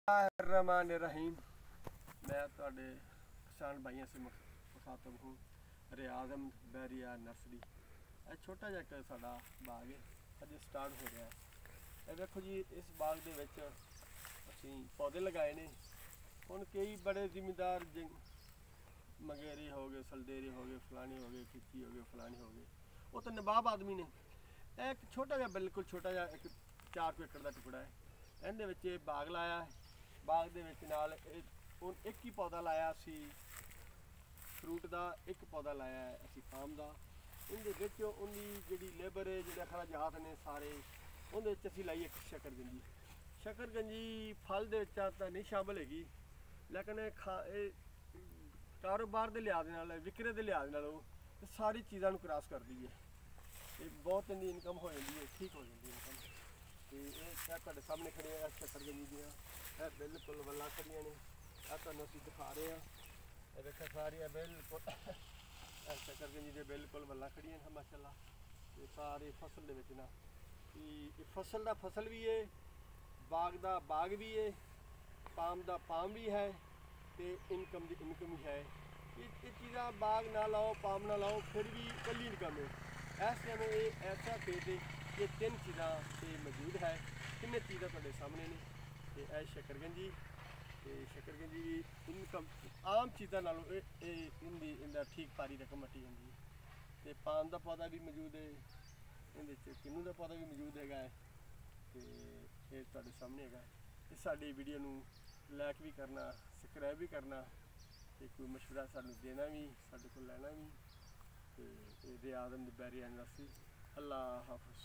रहमान मैं थोड़े किसान भाइयों से मुखातब हूँ। रियाज अहमद बैरिया नर्सरी छोटा जहा साड़ा बाग है, अजे स्टार्ट हो रहा है। देखो जी, इस बाग के असी पौधे लगाए ने। हुण कई बड़े जिमीदार मंगेरी हो गए, सलदेरी हो गए, फलानी हो गई, खिची हो गई, फलानी हो गई, वो तो नवाब आदमी ने। एक छोटा जहा, बिल्कुल छोटा जहा, एक 4 एकड़ का टुकड़ा है। इहदे बाग लाया है। बाग दे विच नाल एक ही पौधा लाया असी फ्रूट का, एक पौधा लाया है असी आम का। इहदे जी लेबर है, जो अखराजात ने सारे, उहदे असी लाई एक शकरगंजी। शकरगंजी फल दे तो नहीं शामिल हैगी, लेकिन कारोबार के लिहाज नाल, विकरे के लिहाज नाल सारी चीज़ों को क्रॉस करती है। ये बहुत इनकी इनकम हो जाती है, ठीक हो जाती है इनकम। तो ये तुहाडे सामने खड़े हैं शकरगंजी दियाँ, बिल्कुल वल्लां खड़ियां ने। तुहानूं असीं दिखा रहे हैं, देखो सारियां बिल्कुल शकरगंजी दे बिल्कुल वल्लां खड़ियां हैं माशाअल्लाह। ये सारी फसल दे विच ना कि फसल दा फसल भी है, बाग दा बाग भी है, पाम दा पाम भी है, तो इनकम दी इनकम भी है। ये चीज़ां बाग ना लाओ, पाम ना लाओ, फिर भी कल्ली इनकम है। इस टाइम ये ऐसा खेत है कि 3 चीज़ां मौजूद है। 3 चीज़ां तुहाडे सामने ने। तो यह शकरगंजी, तो शकरगंजी भी इनकम आम चीज़ों नालों इनका ठीक पारी रकम मटी जाती है। तो पान का पौधा भी मौजूद है, इहदे किन्नू का पौधा भी मौजूद है। तो ये तुहाडे सामने है। इस साडी वीडियो नूं लाइक भी करना, सबसक्राइब भी करना, तो कोई मशवरा सानूं देना भी, साडे कोल लैना भी। तो रियाज अहमद बैरिया नर्सरी। अल्लाह हाफिज़।